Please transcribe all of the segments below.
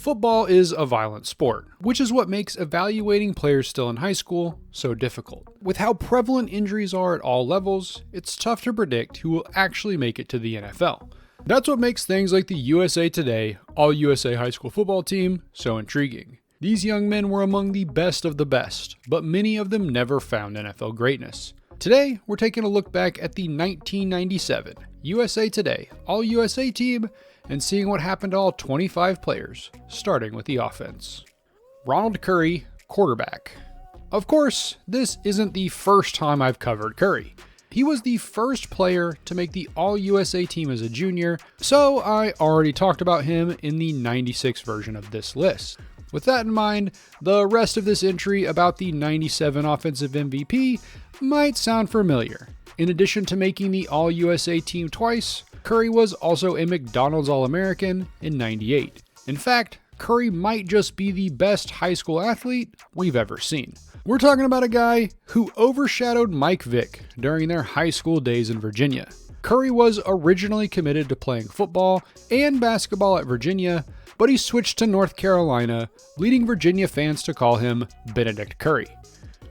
Football is a violent sport, which is what makes evaluating players still in high school so difficult. With how prevalent injuries are at all levels, it's tough to predict who will actually make it to the NFL. That's what makes things like the USA Today All-USA High School Football Team so intriguing. These young men were among the best of the best, but many of them never found NFL greatness. Today, we're taking a look back at the 1997 USA Today All-USA Team and seeing what happened to all 25 players, starting with the offense. Ronald Curry, quarterback. Of course, this isn't the first time I've covered Curry. He was the first player to make the All-USA team as a junior, so I already talked about him in the 96 version of this list. With that in mind, the rest of this entry about the 97 offensive MVP might sound familiar. In addition to making the All-USA team twice, Curry was also a McDonald's All-American in 98. In fact, Curry might just be the best high school athlete we've ever seen. We're talking about a guy who overshadowed Mike Vick during their high school days in Virginia. Curry was originally committed to playing football and basketball at Virginia, but he switched to North Carolina, leading Virginia fans to call him Benedict Curry.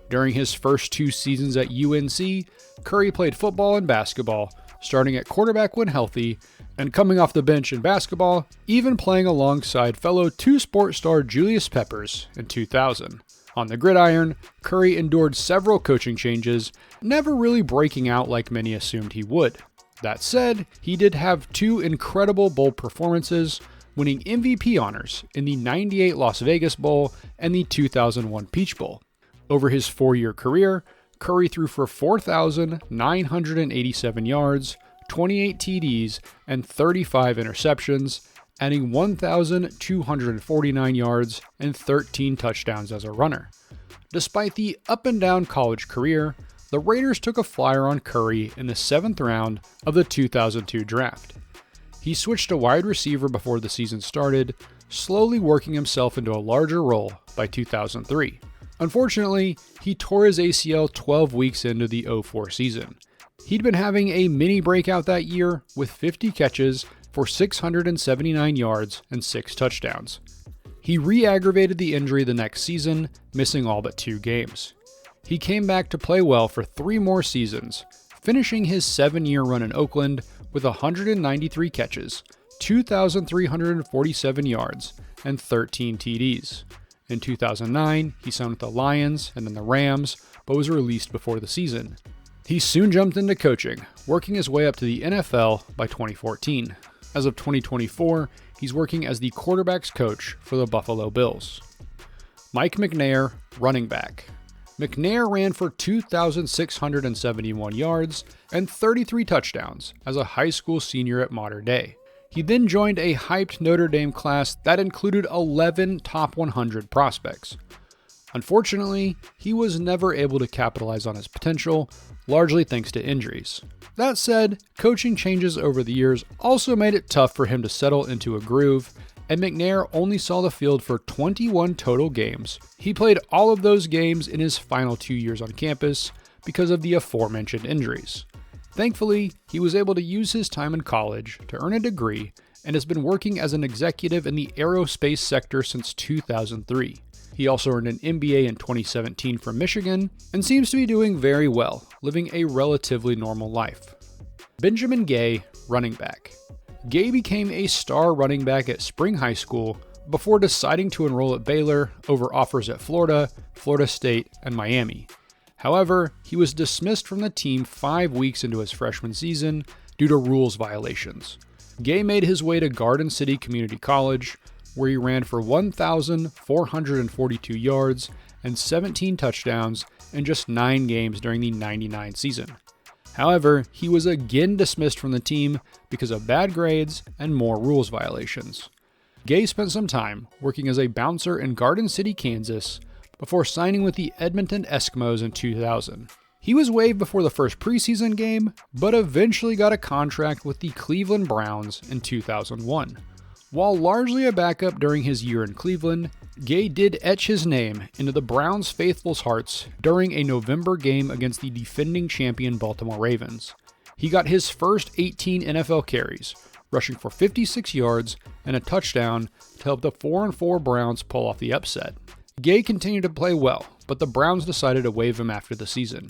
During his first 2 seasons at UNC, Curry played football and basketball, starting at quarterback when healthy, and coming off the bench in basketball, even playing alongside fellow 2-sport star Julius Peppers in 2000. On the gridiron, Curry endured several coaching changes, never really breaking out like many assumed he would. That said, he did have 2 incredible bowl performances, winning MVP honors in the 98 Las Vegas Bowl and the 2001 Peach Bowl. Over his 4-year career, Curry threw for 4,987 yards, 28 TDs, and 35 interceptions, adding 1,249 yards and 13 touchdowns as a runner. Despite the up-and-down college career, the Raiders took a flyer on Curry in the 7th round of the 2002 draft. He switched to wide receiver before the season started, slowly working himself into a larger role by 2003. Unfortunately, he tore his ACL 12 weeks into the 04 season. He'd been having a mini breakout that year with 50 catches for 679 yards and 6 touchdowns. He re-aggravated the injury the next season, missing all but 2 games. He came back to play well for 3 more seasons, finishing his 7-year run in Oakland with 193 catches, 2,347 yards, and 13 TDs. In 2009, he signed with the Lions and then the Rams, but was released before the season. He soon jumped into coaching, working his way up to the NFL by 2014. As of 2024, he's working as the quarterback's coach for the Buffalo Bills. Mike McNair, running back. McNair ran for 2,671 yards and 33 touchdowns as a high school senior at Mater Dei. He then joined a hyped Notre Dame class that included 11 top 100 prospects. Unfortunately, he was never able to capitalize on his potential, largely thanks to injuries. That said, coaching changes over the years also made it tough for him to settle into a groove, and McNair only saw the field for 21 total games. He played all of those games in his final 2 years on campus because of the aforementioned injuries. Thankfully, he was able to use his time in college to earn a degree and has been working as an executive in the aerospace sector since 2003. He also earned an MBA in 2017 from Michigan and seems to be doing very well, living a relatively normal life. Benjamin Gay, running back. Gay became a star running back at Spring High School before deciding to enroll at Baylor over offers at Florida, Florida State, and Miami. However, he was dismissed from the team 5 weeks into his freshman season due to rules violations. Gay made his way to Garden City Community College, where he ran for 1,442 yards and 17 touchdowns in just 9 games during the 99 season. However, he was again dismissed from the team because of bad grades and more rules violations. Gay spent some time working as a bouncer in Garden City, Kansas, before signing with the Edmonton Eskimos in 2000. He was waived before the first preseason game, but eventually got a contract with the Cleveland Browns in 2001. While largely a backup during his year in Cleveland, Gay did etch his name into the Browns' faithfuls' hearts during a November game against the defending champion Baltimore Ravens. He got his first 18 NFL carries, rushing for 56 yards and a touchdown to help the 4-4 Browns pull off the upset. Gay continued to play well, but the Browns decided to waive him after the season.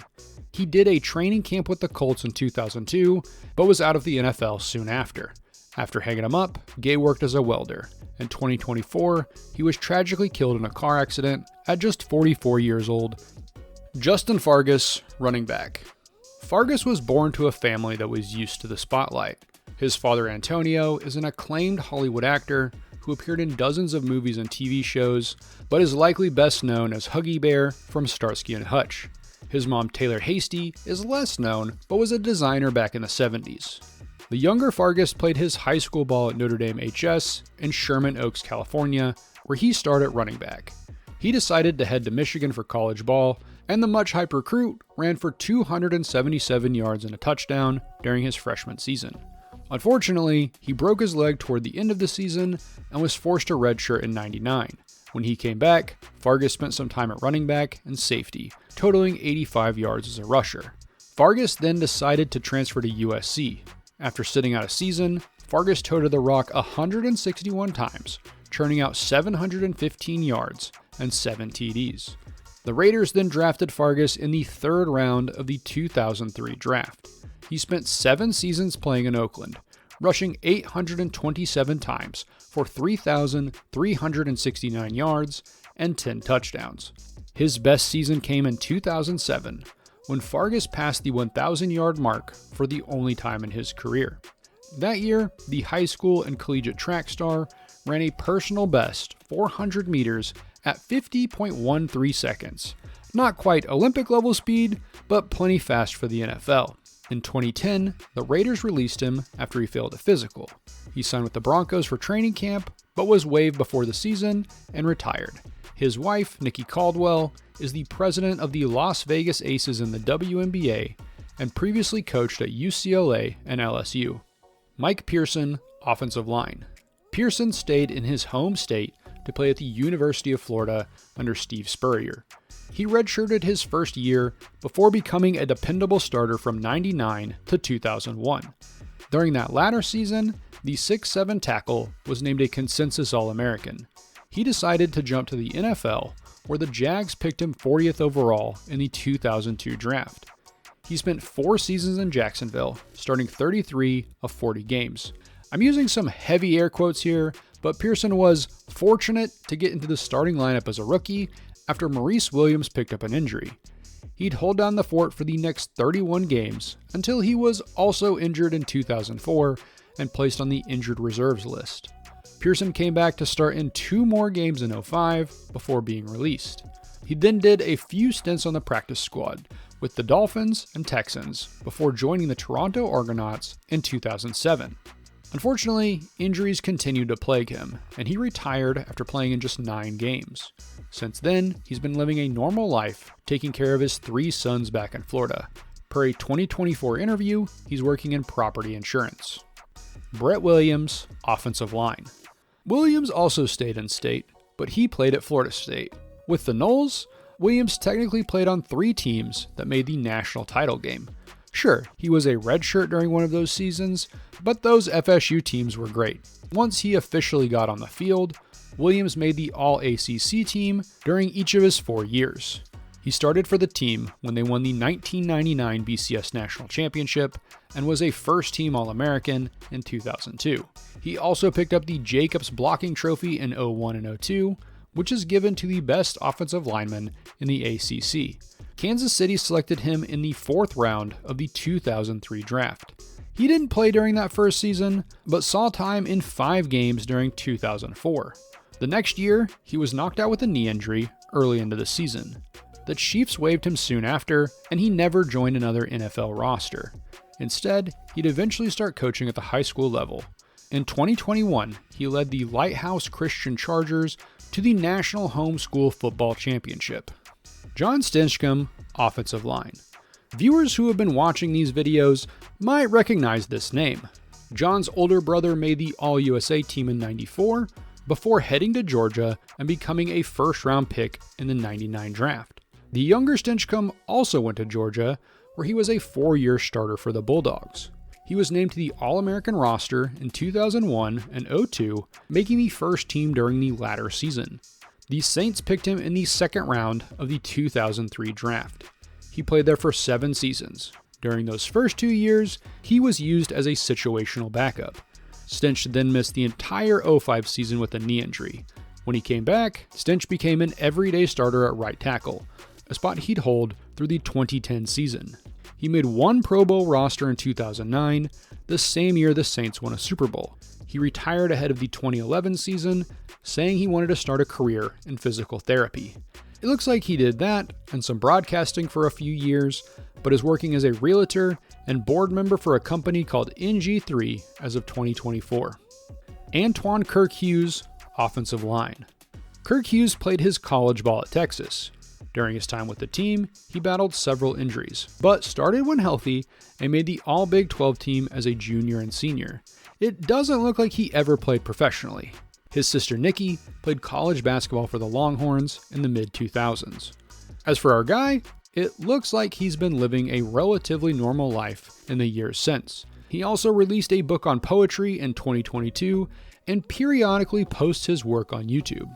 He did a training camp with the Colts in 2002, but was out of the NFL soon after. After hanging him up, Gay worked as a welder. In 2024, he was tragically killed in a car accident at just 44 years old. Justin Fargas, running back. Fargas was born to a family that was used to the spotlight. His father Antonio is an acclaimed Hollywood actor who appeared in dozens of movies and TV shows, but is likely best known as Huggy Bear from Starsky and Hutch. His mom Taylor Hasty is less known, but was a designer back in the 70s. The younger Fargas played his high school ball at Notre Dame HS in Sherman Oaks, California, where he started running back. He decided to head to Michigan for college ball, and the much-hyped recruit ran for 277 yards and a touchdown during his freshman season. Unfortunately, he broke his leg toward the end of the season and was forced to redshirt in '99. When he came back, Fargas spent some time at running back and safety, totaling 85 yards as a rusher. Fargas then decided to transfer to USC. After sitting out a season, Fargas toted the rock 161 times, churning out 715 yards and 7 TDs. The Raiders then drafted Fargas in the 3rd round of the 2003 draft. He spent 7 seasons playing in Oakland, rushing 827 times for 3,369 yards and 10 touchdowns. His best season came in 2007, when Fargas passed the 1,000-yard mark for the only time in his career. That year, the high school and collegiate track star ran a personal best 400 meters at 50.13 seconds. Not quite Olympic-level speed, but plenty fast for the NFL. In 2010, the Raiders released him after he failed a physical. He signed with the Broncos for training camp, but was waived before the season and retired. His wife, Nikki Caldwell, is the president of the Las Vegas Aces in the WNBA and previously coached at UCLA and LSU. Mike Pearson, offensive line. Pearson stayed in his home state to play at the University of Florida under Steve Spurrier. He redshirted his first year before becoming a dependable starter from '99 to 2001. During that latter season, the 6'7" tackle was named a consensus All-American. He decided to jump to the NFL, where the Jags picked him 40th overall in the 2002 draft. He spent 4 seasons in Jacksonville, starting 33 of 40 games. I'm using some heavy air quotes here, but Pearson was fortunate to get into the starting lineup as a rookie after Maurice Williams picked up an injury. He'd hold down the fort for the next 31 games until he was also injured in 2004 and placed on the injured reserves list. Pearson came back to start in 2 more games in 2005 before being released. He then did a few stints on the practice squad with the Dolphins and Texans before joining the Toronto Argonauts in 2007. Unfortunately, injuries continued to plague him, and he retired after playing in just 9 games. Since then, he's been living a normal life, taking care of his 3 sons back in Florida. Per a 2024 interview, he's working in property insurance. Brett Williams, offensive line. Williams also stayed in state, but he played at Florida State. With the Noles, Williams technically played on 3 teams that made the national title game. Sure, he was a redshirt during one of those seasons, but those FSU teams were great. Once he officially got on the field, Williams made the All-ACC team during each of his 4 years. He started for the team when they won the 1999 BCS National Championship and was a first-team All-American in 2002. He also picked up the Jacobs Blocking Trophy in 2001 and 2002, which is given to the best offensive lineman in the ACC. Kansas City selected him in the 4th round of the 2003 draft. He didn't play during that first season, but saw time in 5 games during 2004. The next year, he was knocked out with a knee injury early into the season. The Chiefs waived him soon after, and he never joined another NFL roster. Instead, he'd eventually start coaching at the high school level. In 2021, he led the Lighthouse Christian Chargers to the National Homeschool Football Championship. Jon Stinchcomb, offensive line. Viewers who have been watching these videos might recognize this name. Jon's older brother made the All-USA team in '94 before heading to Georgia and becoming a first-round pick in the '99 draft. The younger Stinchcomb also went to Georgia, where he was a 4-year starter for the Bulldogs. He was named to the All-American roster in 2001 and 2002, making the first team during the latter season. The Saints picked him in the second round of the 2003 draft. He played there for 7 seasons. During those first 2 years, he was used as a situational backup. Stinch then missed the entire 2005 season with a knee injury. When he came back, Stinch became an everyday starter at right tackle, a spot he'd hold through the 2010 season. He made one Pro Bowl roster in 2009, the same year the Saints won a Super Bowl. He retired ahead of the 2011 season, saying he wanted to start a career in physical therapy. It looks like he did that and some broadcasting for a few years, but is working as a realtor and board member for a company called NG3 as of 2024. Antwan Kirk-Hughes, offensive line. Kirk-Hughes played his college ball at Texas. During his time with the team, he battled several injuries, but started when healthy and made the All-Big 12 team as a junior and senior. It doesn't look like he ever played professionally. His sister Nikki played college basketball for the Longhorns in the mid-2000s. As for our guy, it looks like he's been living a relatively normal life in the years since. He also released a book on poetry in 2022 and periodically posts his work on YouTube.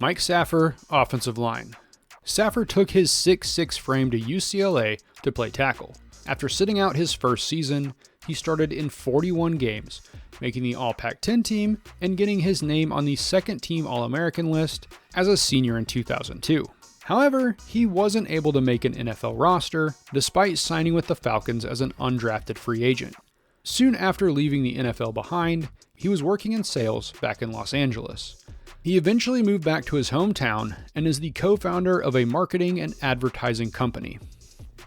Mike Saffer, offensive line. Saffer took his 6'6" frame to UCLA to play tackle. After sitting out his first season, he started in 41 games, making the All-Pac-10 team and getting his name on the second-team All-American list as a senior in 2002. However, he wasn't able to make an NFL roster, despite signing with the Falcons as an undrafted free agent. Soon after leaving the NFL behind, he was working in sales back in Los Angeles. He eventually moved back to his hometown and is the co-founder of a marketing and advertising company.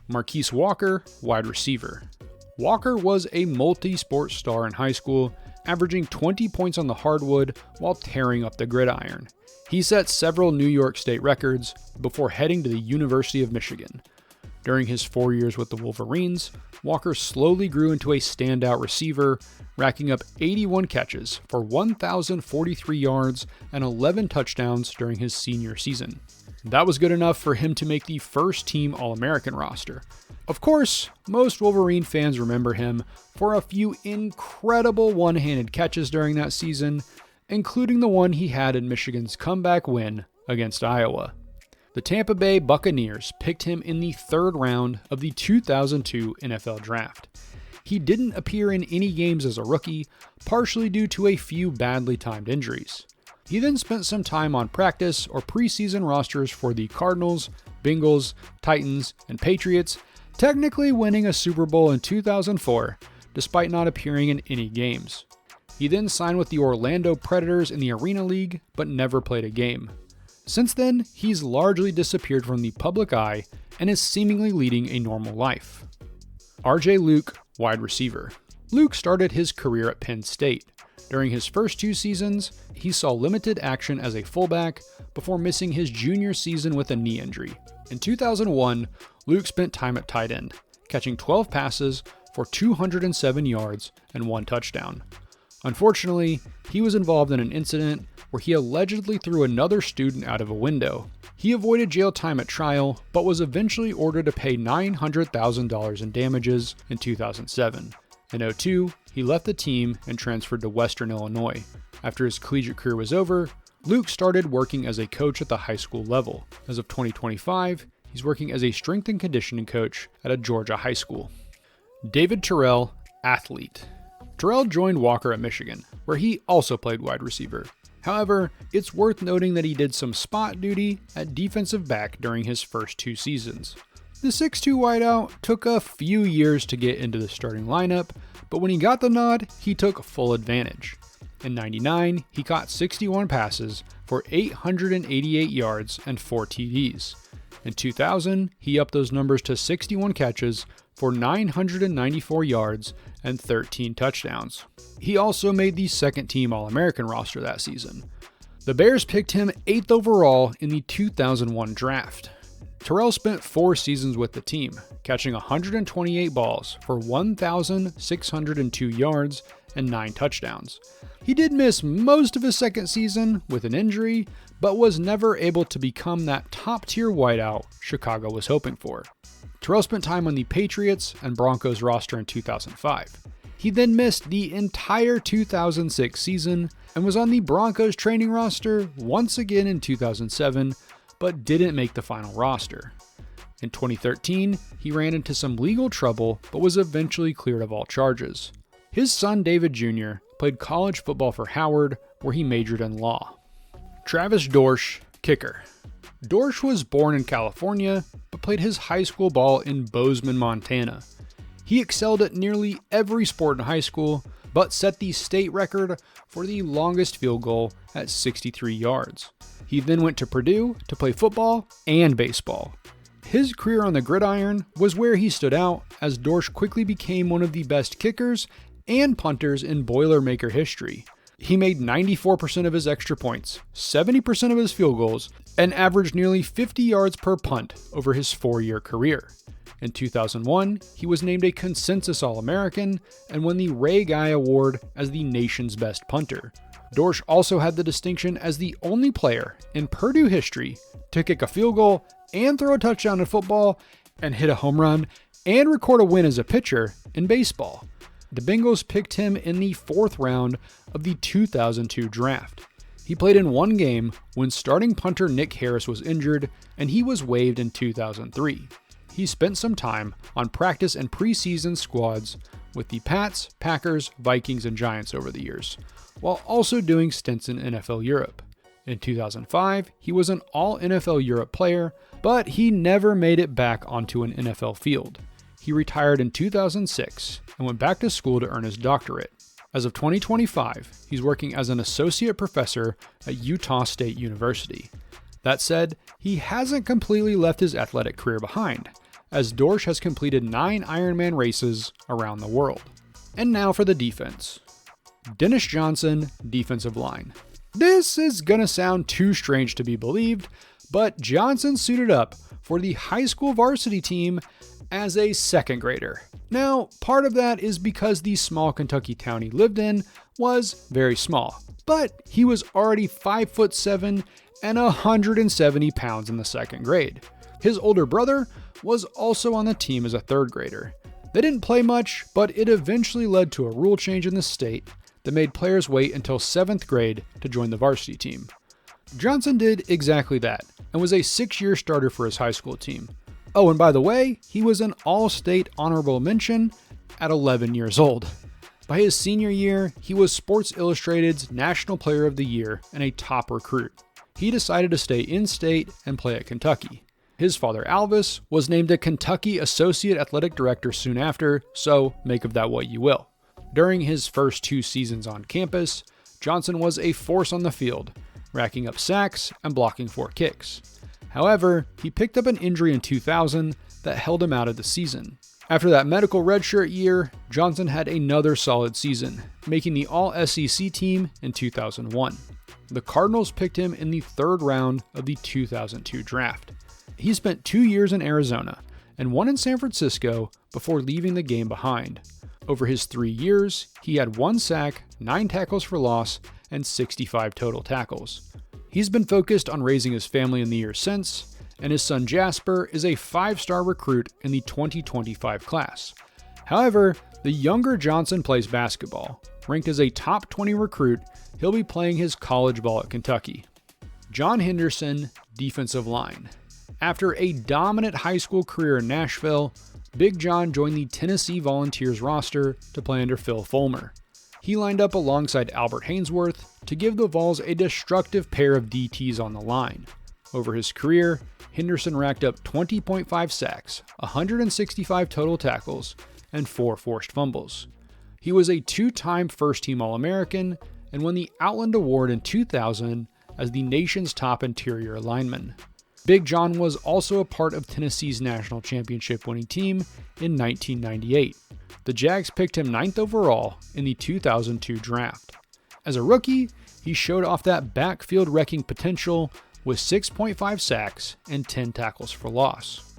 Marquise Walker, wide receiver. Walker was a multi-sport star in high school, averaging 20 points on the hardwood while tearing up the gridiron. He set several New York State records before heading to the University of Michigan. During his 4 years with the Wolverines, Walker slowly grew into a standout receiver, racking up 81 catches for 1,043 yards and 11 touchdowns during his senior season. That was good enough for him to make the first-team All-American roster. Of course, most Wolverine fans remember him for a few incredible one-handed catches during that season, including the one he had in Michigan's comeback win against Iowa. The Tampa Bay Buccaneers picked him in the third round of the 2002 NFL Draft. He didn't appear in any games as a rookie, partially due to a few badly timed injuries. He then spent some time on practice or preseason rosters for the Cardinals, Bengals, Titans, and Patriots, technically winning a Super Bowl in 2004, despite not appearing in any games. He then signed with the Orlando Predators in the Arena League, but never played a game. Since then, he's largely disappeared from the public eye and is seemingly leading a normal life. RJ Luke, wide receiver. Luke started his career at Penn State. During his first 2 seasons, he saw limited action as a fullback before missing his junior season with a knee injury. In 2001, Luke spent time at tight end, catching 12 passes for 207 yards and 1 touchdown. Unfortunately, he was involved in an incident where he allegedly threw another student out of a window. He avoided jail time at trial, but was eventually ordered to pay $900,000 in damages in 2007. In 2002, he left the team and transferred to Western Illinois. After his collegiate career was over, Luke started working as a coach at the high school level. As of 2025, he's working as a strength and conditioning coach at a Georgia high school. David Terrell, athlete. Terrell joined Walker at Michigan, where he also played wide receiver. However, it's worth noting that he did some spot duty at defensive back during his first 2 seasons. The 6'2" wideout took a few years to get into the starting lineup, but when he got the nod, he took full advantage. In '99, he caught 61 passes for 888 yards and 4 TDs. In 2000, he upped those numbers to 61 catches for 994 yards and 13 touchdowns. He also made the second-team All-American roster that season. The Bears picked him 8th overall in the 2001 draft. Terrell spent 4 seasons with the team, catching 128 balls for 1,602 yards and 9 touchdowns. He did miss most of his second season with an injury, but was never able to become that top-tier wideout Chicago was hoping for. Terrell spent time on the Patriots and Broncos roster in 2005. He then missed the entire 2006 season and was on the Broncos training roster once again in 2007, but didn't make the final roster. In 2013, he ran into some legal trouble but was eventually cleared of all charges. His son David Jr. played college football for Howard, where he majored in law. Travis Dorsch, kicker. Dorsch was born in California, but played his high school ball in Bozeman, Montana. He excelled at nearly every sport in high school, but set the state record for the longest field goal at 63 yards. He then went to Purdue to play football and baseball. His career on the gridiron was where he stood out, as Dorsch quickly became one of the best kickers and punters in Boilermaker history. He made 94% of his extra points, 70% of his field goals, and averaged nearly 50 yards per punt over his 4-year career. In 2001, he was named a consensus All-American and won the Ray Guy Award as the nation's best punter. Dorsch also had the distinction as the only player in Purdue history to kick a field goal and throw a touchdown in football and hit a home run and record a win as a pitcher in baseball. The Bengals picked him in the 4th round of the 2002 draft. He played in one game when starting punter Nick Harris was injured, and he was waived in 2003. He spent some time on practice and preseason squads with the Pats, Packers, Vikings, and Giants over the years, while also doing stints in NFL Europe. In 2005, he was an All-NFL Europe player, but he never made it back onto an NFL field. He retired in 2006 and went back to school to earn his doctorate. As of 2025, he's working as an associate professor at Utah State University. That said, he hasn't completely left his athletic career behind, as Dorsch has completed 9 Ironman races around the world. And now for the defense. Dennis Johnson, defensive line. This is gonna sound too strange to be believed, but Johnson suited up for the high school varsity team as a 2nd grader. Now, part of that is because the small Kentucky town he lived in was very small, but he was already 5'7" and 170 pounds in the 2nd grade. His older brother was also on the team as a 3rd grader. They didn't play much, but it eventually led to a rule change in the state that made players wait until 7th grade to join the varsity team. Johnson did exactly that and was a 6-year starter for his high school team. Oh, and by the way, he was an All-State honorable mention at 11 years old. By his senior year, he was Sports Illustrated's National Player of the Year and a top recruit. He decided to stay in-state and play at Kentucky. His father, Alvis, was named a Kentucky Associate Athletic Director soon after, so make of that what you will. During his first 2 seasons on campus, Johnson was a force on the field, racking up sacks and blocking 4 kicks. However, he picked up an injury in 2000 that held him out of the season. After that medical redshirt year, Johnson had another solid season, making the All-SEC team in 2001. The Cardinals picked him in the 3rd round of the 2002 draft. He spent 2 years in Arizona and 1 in San Francisco before leaving the game behind. Over his 3 years, he had 1 sack, 9 tackles for loss, and 65 total tackles. He's been focused on raising his family in the years since, and his son Jasper is a 5-star recruit in the 2025 class. However, the younger Johnson plays basketball. Ranked as a top 20 recruit, he'll be playing his college ball at Kentucky. John Henderson, defensive line. After a dominant high school career in Nashville, Big John joined the Tennessee Volunteers roster to play under Phil Fulmer. He lined up alongside Albert Hainsworth to give the Vols a destructive pair of DTs on the line. Over his career, Henderson racked up 20.5 sacks, 165 total tackles, and 4 forced fumbles. He was a 2-time first-team All-American and won the Outland Award in 2000 as the nation's top interior lineman. Big John was also a part of Tennessee's national championship winning team in 1998. The Jags picked him 9th overall in the 2002 draft. As a rookie, he showed off that backfield wrecking potential with 6.5 sacks and 10 tackles for loss.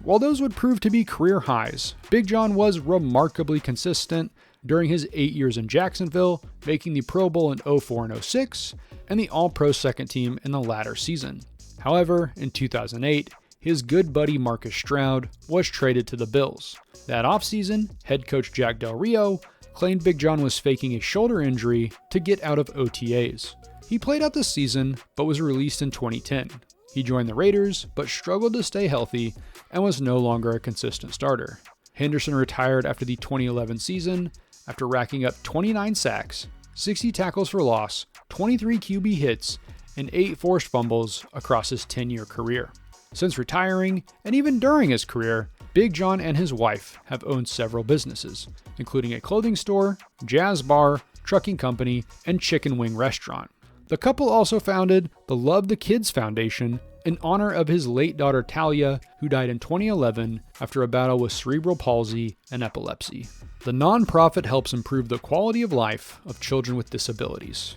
While those would prove to be career highs, Big John was remarkably consistent during his 8 years in Jacksonville, making the Pro Bowl in 04 and 06 and the All-Pro second team in the latter season. However, in 2008, his good buddy Marcus Stroud was traded to the Bills. That offseason, head coach Jack Del Rio claimed Big John was faking a shoulder injury to get out of OTAs. He played out the season, but was released in 2010. He joined the Raiders, but struggled to stay healthy and was no longer a consistent starter. Henderson retired after the 2011 season after racking up 29 sacks, 60 tackles for loss, 23 QB hits, and 8 forced fumbles across his 10-year career. Since retiring, and even during his career, Big John and his wife have owned several businesses, including a clothing store, jazz bar, trucking company, and chicken wing restaurant. The couple also founded the Love the Kids Foundation in honor of his late daughter Talia, who died in 2011 after a battle with cerebral palsy and epilepsy. The nonprofit helps improve the quality of life of children with disabilities.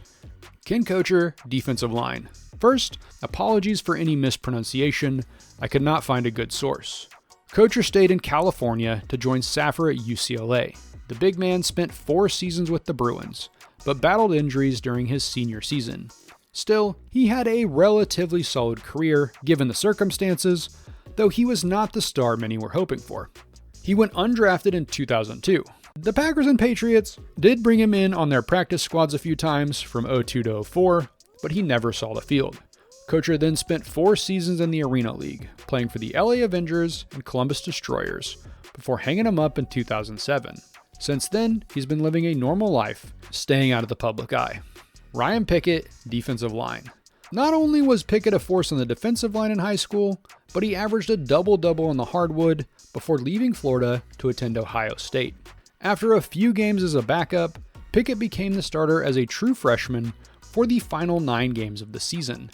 Ken Kocher, defensive line. First, apologies for any mispronunciation. I could not find a good source. Kocher stayed in California to join Saffer at UCLA. The big man spent 4 seasons with the Bruins, but battled injuries during his senior season. Still, he had a relatively solid career given the circumstances, though he was not the star many were hoping for. He went undrafted in 2002. The Packers and Patriots did bring him in on their practice squads a few times from 2002 to 2004, but he never saw the field. Kocher then spent 4 seasons in the Arena League, playing for the LA Avengers and Columbus Destroyers, before hanging him up in 2007. Since then, he's been living a normal life, staying out of the public eye. Ryan Pickett, defensive line. Not only was Pickett a force on the defensive line in high school, but he averaged a double-double on the hardwood before leaving Florida to attend Ohio State. After a few games as a backup, Pickett became the starter as a true freshman for the final 9 games of the season.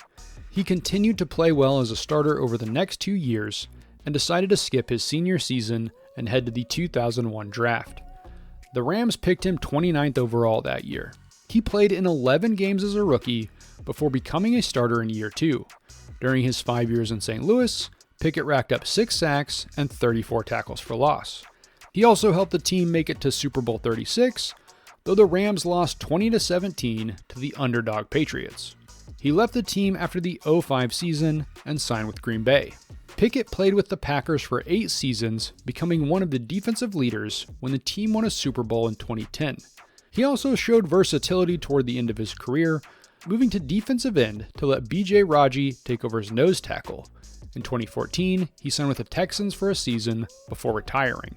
He continued to play well as a starter over the next 2 years and decided to skip his senior season and head to the 2001 draft. The Rams picked him 29th overall that year. He played in 11 games as a rookie before becoming a starter in year 2. During his 5 years in St. Louis, Pickett racked up 6 sacks and 34 tackles for loss. He also helped the team make it to Super Bowl 36, though the Rams lost 20-17 to the underdog Patriots. He left the team after the 2005 season and signed with Green Bay. Pickett played with the Packers for 8 seasons, becoming one of the defensive leaders when the team won a Super Bowl in 2010. He also showed versatility toward the end of his career, moving to defensive end to let B.J. Raji take over as nose tackle. In 2014, he signed with the Texans for a season before retiring.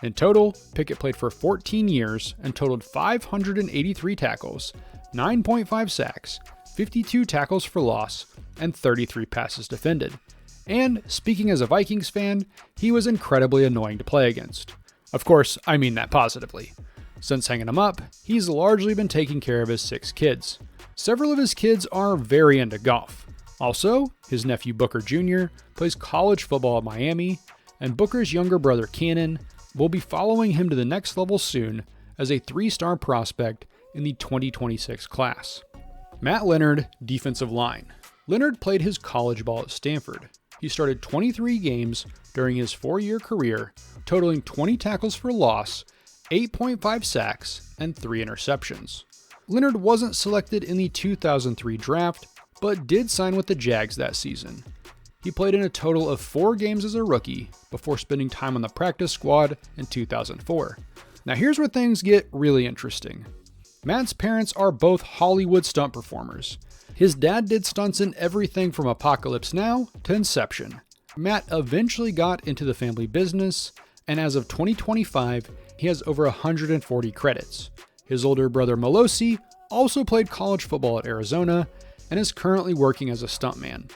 In total, Pickett played for 14 years and totaled 583 tackles, 9.5 sacks, 52 tackles for loss, and 33 passes defended. And, speaking as a Vikings fan, he was incredibly annoying to play against. Of course, I mean that positively. Since hanging him up, he's largely been taking care of his 6 kids. Several of his kids are very into golf. Also, his nephew Booker Jr. plays college football at Miami, and Booker's younger brother Cannon will be following him to the next level soon as a 3-star prospect in the 2026 class. Matt Leonard, defensive line. Leonard played his college ball at Stanford. He started 23 games during his 4-year career, totaling 20 tackles for loss, 8.5 sacks, and 3 interceptions. Leonard wasn't selected in the 2003 draft, but did sign with the Jags that season. He played in a total of 4 games as a rookie before spending time on the practice squad in 2004. Now here's where things get really interesting. Matt's parents are both Hollywood stunt performers. His dad did stunts in everything from Apocalypse Now to Inception. Matt eventually got into the family business, and as of 2025, he has over 140 credits. His older brother Melosi also played college football at Arizona and is currently working as a stuntman.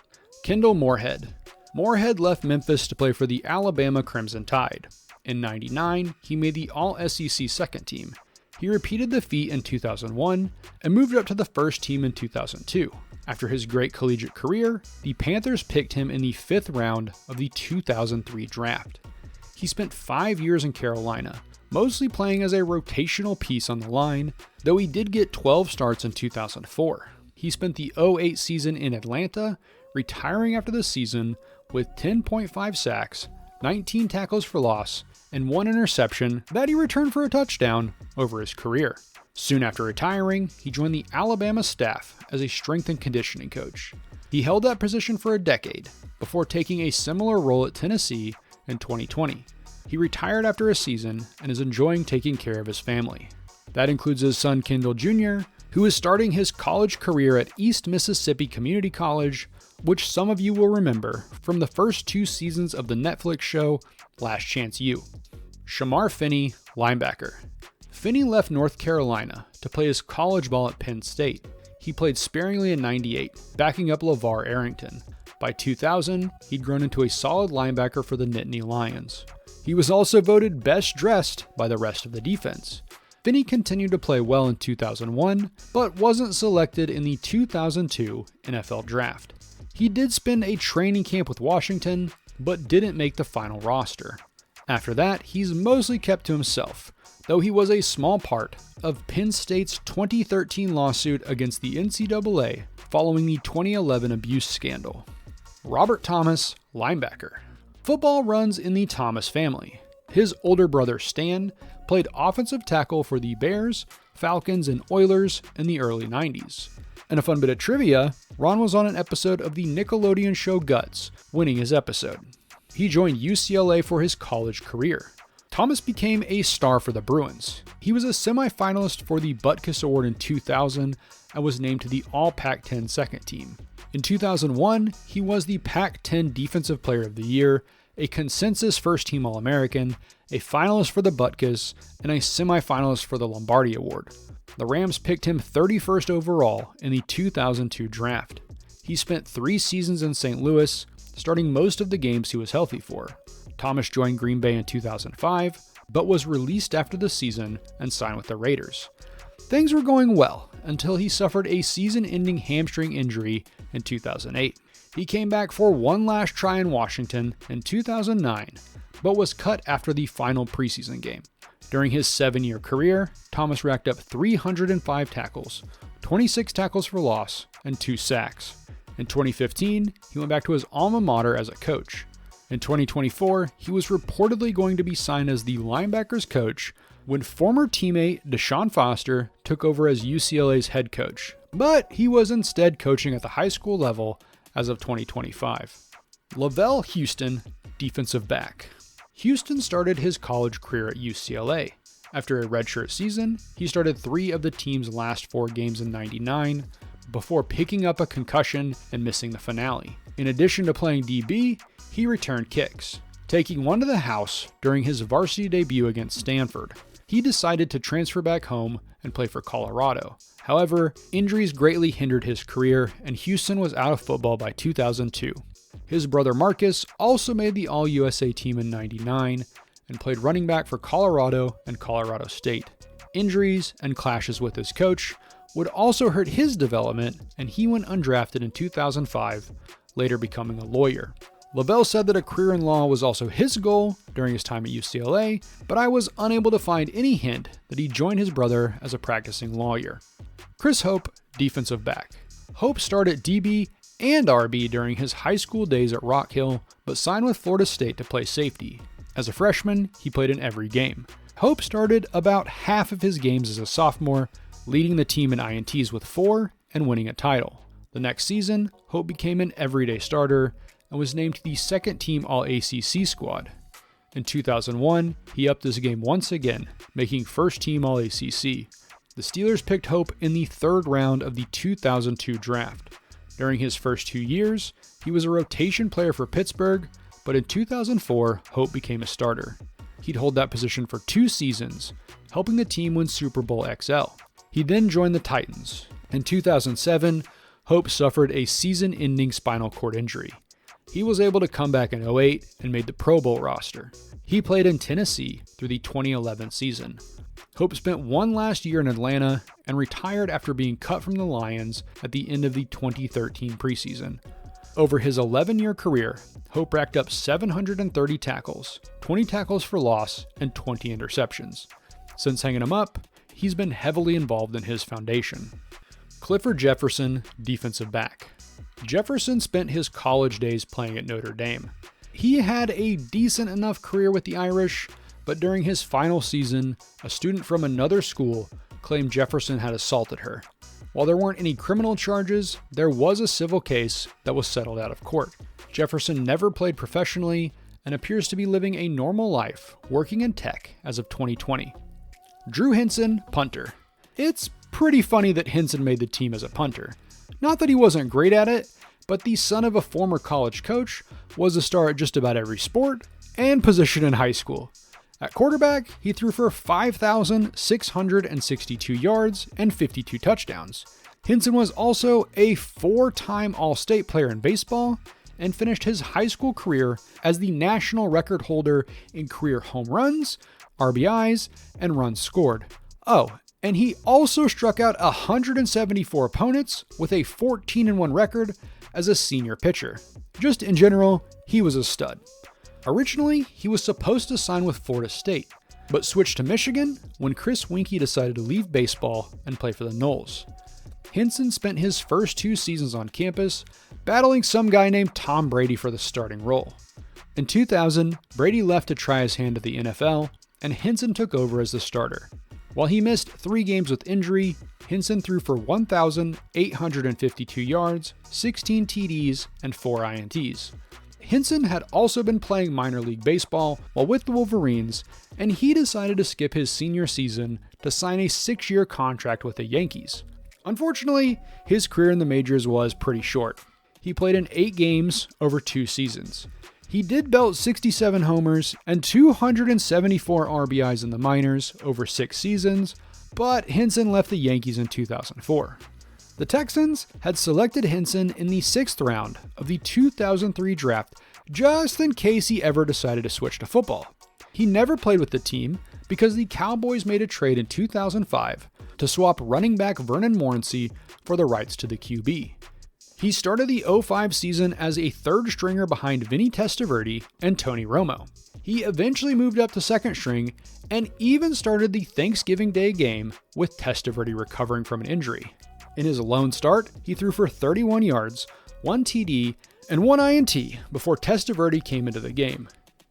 Kindal Moorehead. Moorehead left Memphis to play for the Alabama Crimson Tide. In '99, he made the All-SEC second team. He repeated the feat in 2001 and moved up to the first team in 2002. After his great collegiate career, the Panthers picked him in the 5th round of the 2003 draft. He spent 5 years in Carolina, mostly playing as a rotational piece on the line, though he did get 12 starts in 2004. He spent the 2008 season in Atlanta, retiring after the season with 10.5 sacks, 19 tackles for loss, and 1 interception that he returned for a touchdown over his career. Soon after retiring, he joined the Alabama staff as a strength and conditioning coach. He held that position for a decade before taking a similar role at Tennessee in 2020. He retired after a season and is enjoying taking care of his family. That includes his son Kindal Jr., who is starting his college career at East Mississippi Community College, which some of you will remember from the first 2 seasons of the Netflix show Last Chance U. Shamar Finney, linebacker. Finney left North Carolina to play his college ball at Penn State. He played sparingly in '98, backing up LeVar Arrington. By 2000, he'd grown into a solid linebacker for the Nittany Lions. He was also voted best dressed by the rest of the defense. Finney continued to play well in 2001, but wasn't selected in the 2002 NFL Draft. He did spend a training camp with Washington, but didn't make the final roster. After that, he's mostly kept to himself, though he was a small part of Penn State's 2013 lawsuit against the NCAA following the 2011 abuse scandal. Robert Thomas, linebacker. Football runs in the Thomas family. His older brother Stan played offensive tackle for the Bears, Falcons, and Oilers in the early 90s. And a fun bit of trivia, Ron was on an episode of the Nickelodeon show Guts, winning his episode. He joined UCLA for his college career. Thomas became a star for the Bruins. He was a semifinalist for the Butkus Award in 2000 and was named to the All Pac-10 second team. In 2001, he was the Pac-10 Defensive Player of the Year, a consensus first-team All-American, a finalist for the Butkus, and a semifinalist for the Lombardi Award. The Rams picked him 31st overall in the 2002 draft. He spent 3 seasons in St. Louis, starting most of the games he was healthy for. Thomas joined Green Bay in 2005, but was released after the season and signed with the Raiders. Things were going well until he suffered a season-ending hamstring injury in 2008. He came back for one last try in Washington in 2009, but was cut after the final preseason game. During his 7-year career, Thomas racked up 305 tackles, 26 tackles for loss, and 2 sacks. In 2015, he went back to his alma mater as a coach. In 2024, he was reportedly going to be signed as the linebackers coach when former teammate Deshaun Foster took over as UCLA's head coach, but he was instead coaching at the high school level as of 2025. Lovell Houston, defensive back. Houston started his college career at UCLA. After a redshirt season, he started 3 of the team's last 4 games in '99 before picking up a concussion and missing the finale. In addition to playing DB, he returned kicks, taking one to the house during his varsity debut against Stanford. He decided to transfer back home and play for Colorado. However, injuries greatly hindered his career, and Houston was out of football by 2002. His brother Marcus also made the All-USA team in '99 and played running back for Colorado and Colorado State. Injuries and clashes with his coach would also hurt his development, and he went undrafted in 2005, later becoming a lawyer. Lovell said that a career in law was also his goal during his time at UCLA, but I was unable to find any hint that he joined his brother as a practicing lawyer. Chris Hope, defensive back. Hope started at DB and RB during his high school days at Rock Hill, but signed with Florida State to play safety. As a freshman, he played in every game. Hope started about half of his games as a sophomore, leading the team in INTs with 4 and winning a title. The next season, Hope became an everyday starter and was named to the second-team All-ACC squad. In 2001, he upped his game once again, making first-team All-ACC. The Steelers picked Hope in the 3rd round of the 2002 draft. During his first 2 years, he was a rotation player for Pittsburgh, but in 2004, Hope became a starter. He'd hold that position for 2 seasons, helping the team win Super Bowl XL. He then joined the Titans. In 2007, Hope suffered a season-ending spinal cord injury. He was able to come back in '08 and made the Pro Bowl roster. He played in Tennessee through the 2011 season. Hope spent one last year in Atlanta and retired after being cut from the Lions at the end of the 2013 preseason. Over his 11-year career, Hope racked up 730 tackles, 20 tackles for loss, and 20 interceptions. Since hanging him up, he's been heavily involved in his foundation. Clifford Jefferson, defensive back. Jefferson spent his college days playing at Notre Dame. He had a decent enough career with the Irish, but during his final season, a student from another school claimed Jefferson had assaulted her. While there weren't any criminal charges, there was a civil case that was settled out of court. Jefferson never played professionally and appears to be living a normal life, working in tech as of 2020. Drew Henson, punter. It's pretty funny that Henson made the team as a punter. Not that he wasn't great at it, but the son of a former college coach was a star at just about every sport and position in high school. At quarterback, he threw for 5,662 yards and 52 touchdowns. Henson was also a 4-time All-State player in baseball and finished his high school career as the national record holder in career home runs, RBIs, and runs scored. Oh, and he also struck out 174 opponents with a 14-1 record as a senior pitcher. Just in general, he was a stud. Originally, he was supposed to sign with Florida State, but switched to Michigan when Chris Weinke decided to leave baseball and play for the Noles. Henson spent his first 2 seasons on campus, battling some guy named Tom Brady for the starting role. In 2000, Brady left to try his hand at the NFL, and Henson took over as the starter. While he missed 3 games with injury, Henson threw for 1,852 yards, 16 TDs, and 4 INTs. Henson had also been playing minor league baseball while with the Wolverines, and he decided to skip his senior season to sign a 6-year contract with the Yankees. Unfortunately, his career in the majors was pretty short. He played in 8 games over 2 seasons. He did belt 67 homers and 274 RBIs in the minors over 6 seasons, but Henson left the Yankees in 2004. The Texans had selected Henson in the 6th round of the 2003 draft just in case he ever decided to switch to football. He never played with the team because the Cowboys made a trade in 2005 to swap running back Vernon Morency for the rights to the QB. He started the 2005 season as a 3rd stringer behind Vinny Testaverde and Tony Romo. He eventually moved up to 2nd string and even started the Thanksgiving Day game with Testaverde recovering from an injury. In his lone start, he threw for 31 yards, 1 TD, and 1 INT before Testaverde came into the game.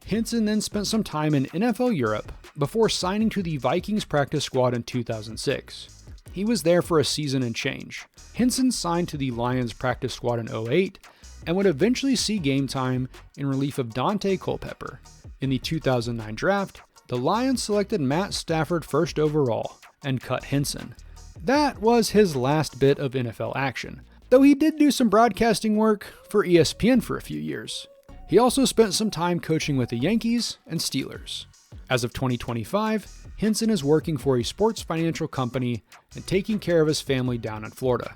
Henson then spent some time in NFL Europe before signing to the Vikings practice squad in 2006. He was there for a season and change. Henson signed to the Lions practice squad in 2008 and would eventually see game time in relief of Dante Culpepper. In the 2009 draft, the Lions selected Matt Stafford 1st overall and cut Henson. That was his last bit of NFL action, though he did do some broadcasting work for ESPN for a few years. He also spent some time coaching with the Yankees and Steelers. As of 2025, Henson is working for a sports financial company and taking care of his family down in Florida.